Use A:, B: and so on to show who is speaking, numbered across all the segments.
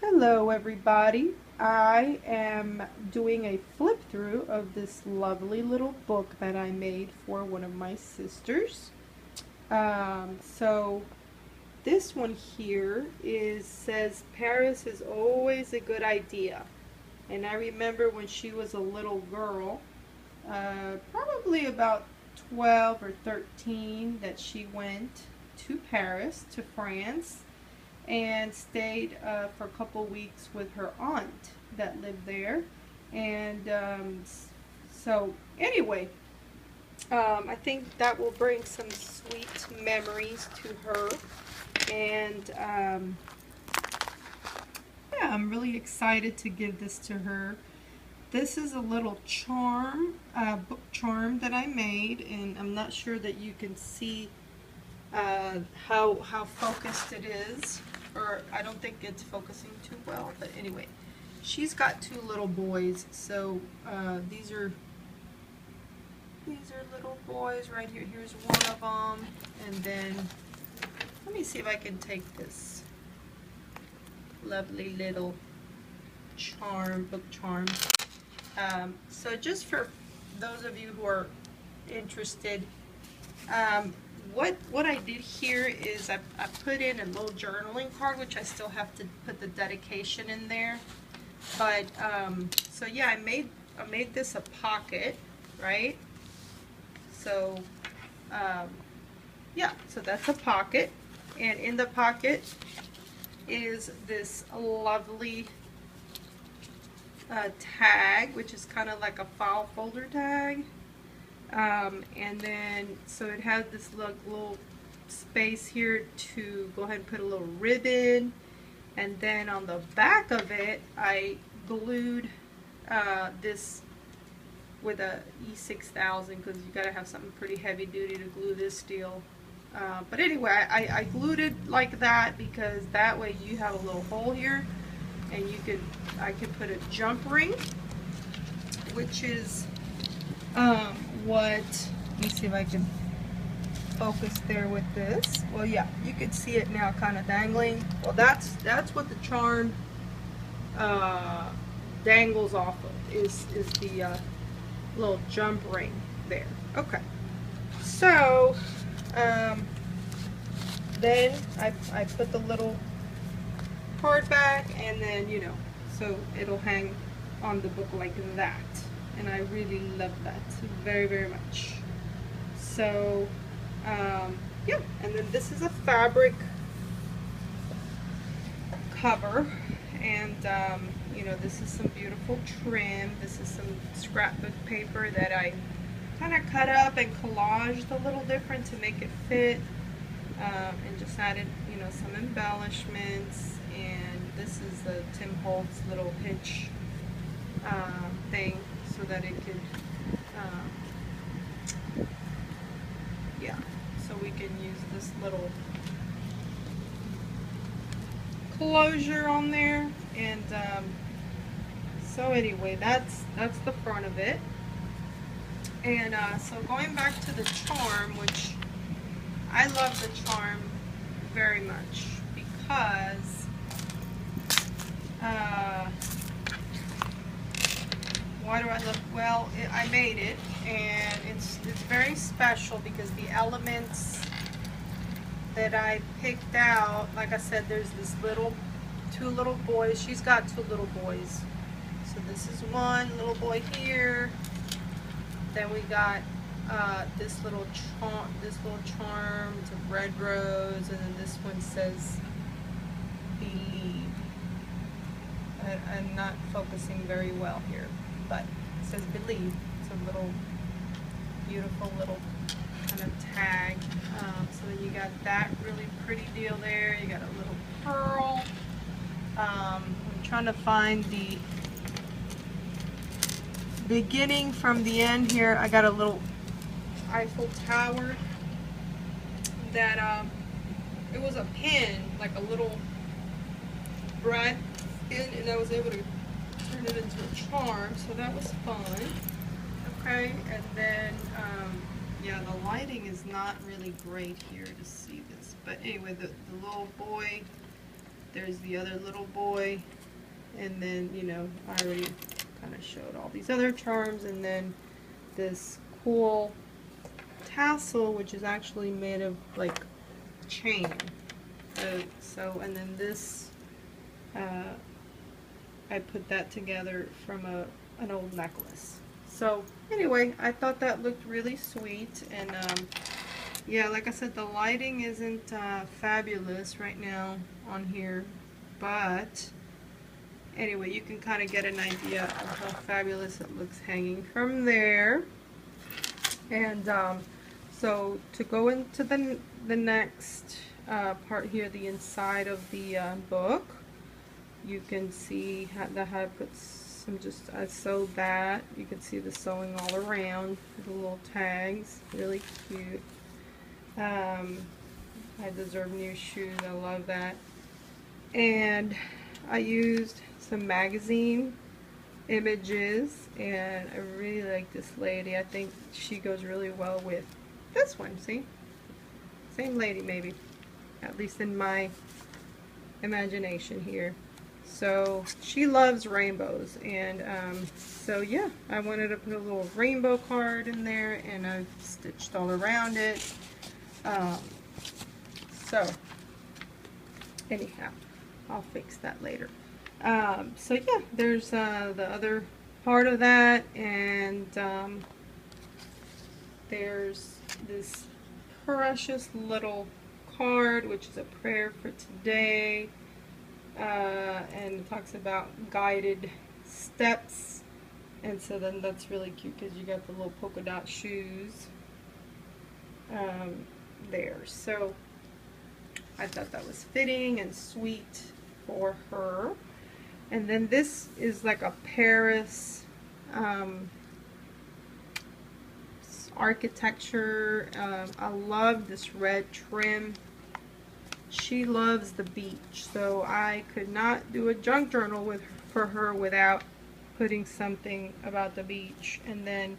A: Hello everybody. I am doing a flip through of this lovely little book that I made for one of my sisters. So this one here says Paris is always a good idea. And I remember when she was a little girl, probably about 12 or 13, that she went to Paris, to France, and stayed for a couple weeks with her aunt that lived there. And so, anyway, I think that will bring some sweet memories to her. And yeah, I'm really excited to give this to her. This is a little book charm that I made, and I'm not sure that you can see how focused it is, or I don't think it's focusing too well, but anyway, she's got two little boys, so these are little boys right here. Here's one of them, and then let me see if I can take this lovely little book charm. So just for those of you who are interested, what I did here is I put in a little journaling card, which I still have to put the dedication in there. But so yeah, I made this a pocket, right? So yeah, so that's a pocket, and in the pocket is this lovely tag, which is kind of like a file folder tag. And then, so it has this little space here to go ahead and put a little ribbon. And then on the back of it, I glued this with a E6000, because you gotta have something pretty heavy duty to glue this steel. But anyway, I glued it like that because that way you have a little hole here, and I could put a jump ring, which is let me see if I can focus there with this. Well, yeah, you can see it now kind of dangling. Well, that's what the charm dangles off of, is the little jump ring there. Okay, so then I put the little card back, and then, you know, so it'll hang on the book like that. And I really love that very, very much. So yeah, and then this is a fabric cover, and you know, this is some beautiful trim. This is some scrapbook paper that I kind of cut up and collaged a little different to make it fit, and just added, you know, some embellishments. And this is the Tim Holtz little pinch thing, so that it could, yeah, so we can use this little closure on there. And so anyway, that's the front of it. And so going back to the charm, which I love the charm very much, because why do I love? Well, I made it, and it's very special because the elements that I picked out, like I said, there's two little boys. She's got two little boys. So this is one little boy here. Then we got this little charm. It's a red rose, and then this one says believe. I'm not focusing very well here, but it says believe. It's a little beautiful little kind of tag. So then you got that really pretty deal there. You got a little pearl. I'm trying to find the beginning from the end here. I got a little Eiffel Tower that it was a pin, like a little brad pin, and I was able to turn it into a charm, so that was fun. Okay, and then yeah, the lighting is not really great here to see this, but anyway, the little boy there's the other little boy, and then, you know, I already kind of showed all these other charms, and then this cool tassel, which is actually made of like chain. So, and then this, I put that together from an old necklace. So anyway, I thought that looked really sweet, and yeah, like I said, the lighting isn't fabulous right now on here, but anyway, you can kind of get an idea of how fabulous it looks hanging from there. And so to go into the next part here, the inside of the book, you can see how I put some, I sewed that. You can see the sewing all around, the little tags, really cute. I deserve new shoes, I love that. And I used some magazine images, and I really like this lady. I think she goes really well with this one. See? Same lady, maybe. At least in my imagination here. So she loves rainbows, and so yeah, I wanted to put a little rainbow card in there, and I've stitched all around it. So anyhow, I'll fix that later. So yeah, there's the other part of that, and there's this precious little card, which is a prayer for today, and it talks about guided steps, and so then that's really cute because you got the little polka dot shoes there. So I thought that was fitting and sweet for her. And then this is like a Paris architecture. I love this red trim. She loves the beach, so I could not do a junk journal for her without putting something about the beach. And then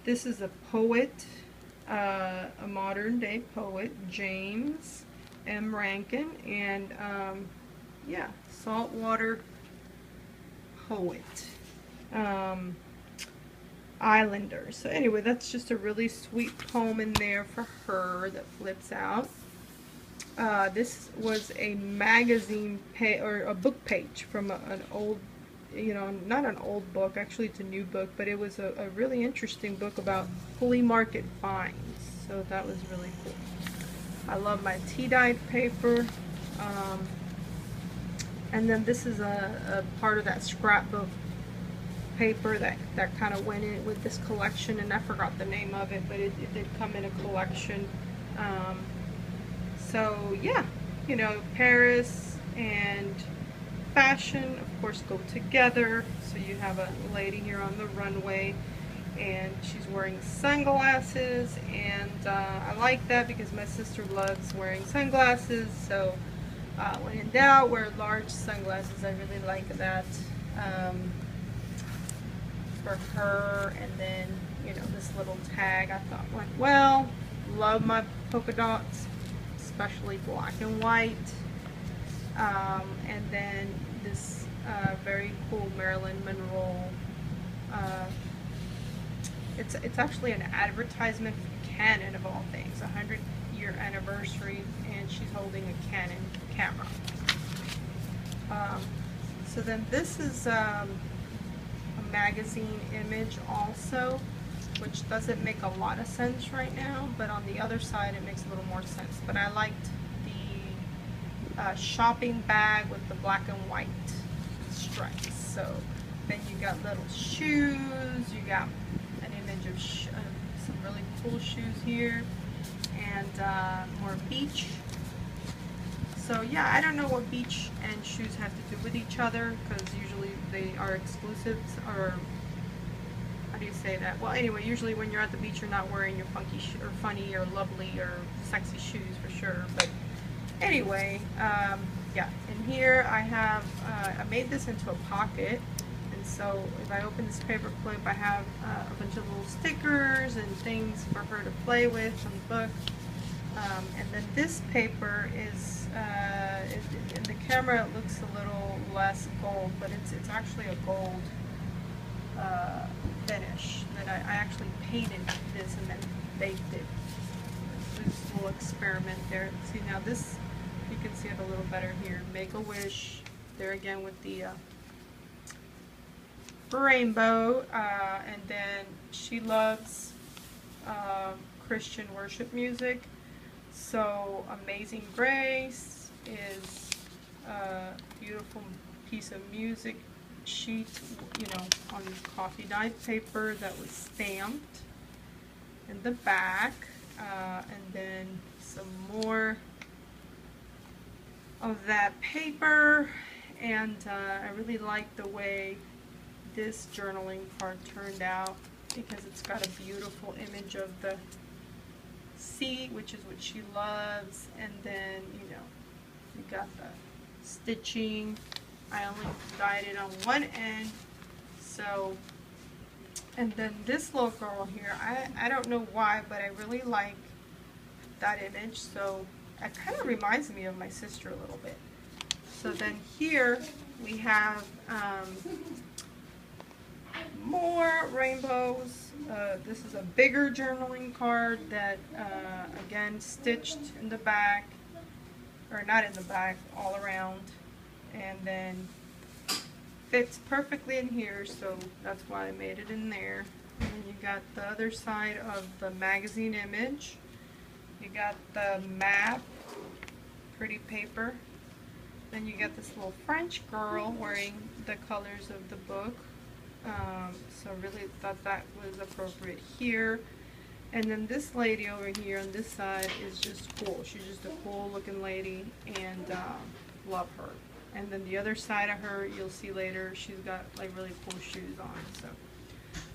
A: this is a poet, a modern day poet, James M. Rankin, and yeah, saltwater poet, Islander. So anyway, that's just a really sweet poem in there for her that flips out. This was a magazine page, or a book page from an old, you know, not an old book, actually it's a new book, but it was a really interesting book about flea market finds. So that was really cool. I love my tea-dyed paper. And then this is a part of that scrapbook paper that kind of went in with this collection, and I forgot the name of it, but it did come in a collection. So yeah, you know, Paris and fashion, of course, go together. So you have a lady here on the runway, and she's wearing sunglasses, and I like that because my sister loves wearing sunglasses. So when in doubt, wear large sunglasses. I really like that for her. And then, you know, this little tag I thought went well. Love my polka dots, especially black and white. And then this very cool Marilyn Monroe. It's actually an advertisement for Canon, of all things, 100-year anniversary, and she's holding a Canon camera. So then this is a magazine image also, which doesn't make a lot of sense right now, but on the other side it makes a little more sense. But I liked the shopping bag with the black and white stripes. So then you got little shoes, you got an image of some really cool shoes here, and more beach. So yeah, I don't know what beach and shoes have to do with each other, because usually they are exclusives, or how do you say that? Well, anyway, usually when you're at the beach, you're not wearing your funky or funny or lovely or sexy shoes for sure. But anyway, yeah, and here I have, I made this into a pocket, and so if I open this paper clip, I have a bunch of little stickers and things for her to play with from the book. And then this paper is, in the camera it looks a little less gold, but it's actually a gold finish that I actually painted this and then baked it. This little experiment there. See, now this, you can see it a little better here. Make-A-Wish, there again with the rainbow, and then she loves Christian worship music. So Amazing Grace is a beautiful piece of music sheet, you know, on coffee dyed paper that was stamped in the back, and then some more of that paper. And I really like the way this journaling card turned out because it's got a beautiful image of the sea, which is what she loves, and then, you know, you got the stitching. I only dyed it on one end, so, and then this little girl here, I don't know why, but I really like that image, so it kind of reminds me of my sister a little bit. So then here we have more rainbows. This is a bigger journaling card that, again, stitched in the back, or not in the back, all around, and then fits perfectly in here, so that's why I made it in there. And then you got the other side of the magazine image. You got the map, pretty paper. Then you got this little French girl wearing the colors of the book. So really thought that was appropriate here. And then this lady over here on this side is just cool. She's just a cool looking lady, and love her. And then the other side of her, you'll see later, she's got like really cool shoes on. So,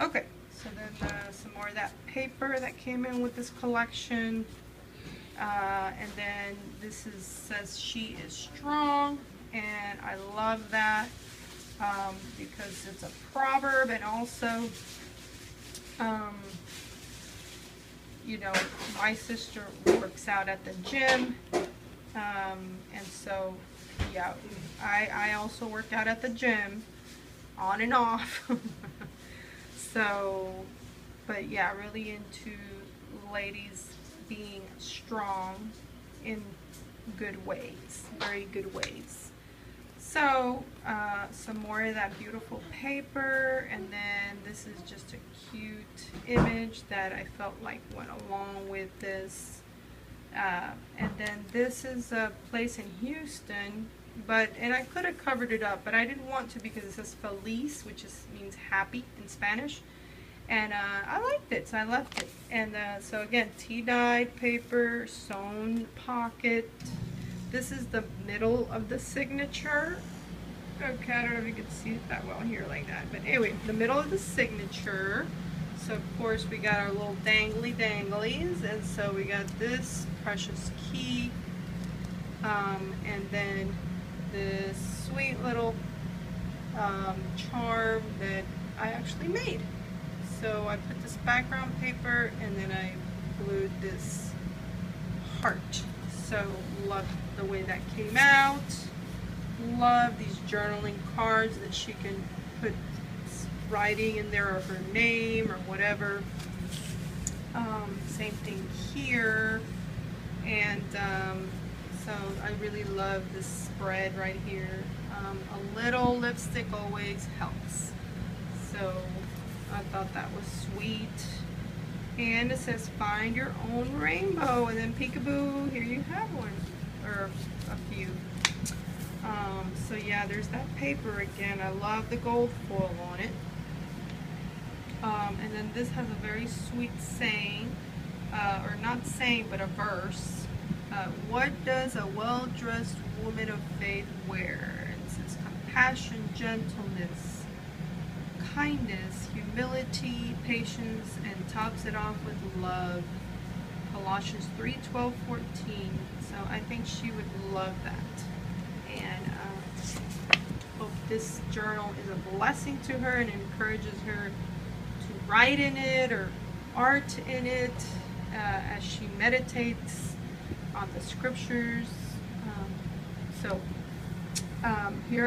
A: okay. So then some more of that paper that came in with this collection. And then this is, says she is strong, and I love that because it's a proverb, and also, you know, my sister works out at the gym, and so, yeah, I also work out at the gym, on and off. So, but yeah, really into ladies being strong in good ways, very good ways. So some more of that beautiful paper, and then this is just a cute image that I felt like went along with this. And then this is a place in Houston, and I could have covered it up, but I didn't want to because it says Feliz, which means happy in Spanish. And I liked it, so I left it. And so again, tea-dyed paper, sewn pocket. This is the middle of the signature. Okay, I don't know if you can see it that well here like that. But anyway, the middle of the signature. So of course we got our little dangly danglies. And so we got this precious key. And then this sweet little charm that I actually made. So I put this background paper, and then I glued this heart. So love the way that came out. Love these journaling cards that she can put writing in there, or her name, or whatever. Same thing here. And so I really love this spread right here. A little lipstick always helps. So I thought that was sweet. And it says find your own rainbow, and then peekaboo, here you have one, or a few. So yeah, there's that paper again. I love the gold foil on it. And then this has a very sweet saying, or not saying, but a verse. What does a well-dressed woman of faith wear? It says compassion, gentleness, kindness, humility, patience, and tops it off with love. Colossians 3:12, 14. So I think she would love that. And hope this journal is a blessing to her and encourages her to write in it or art in it as she meditates on the scriptures. So here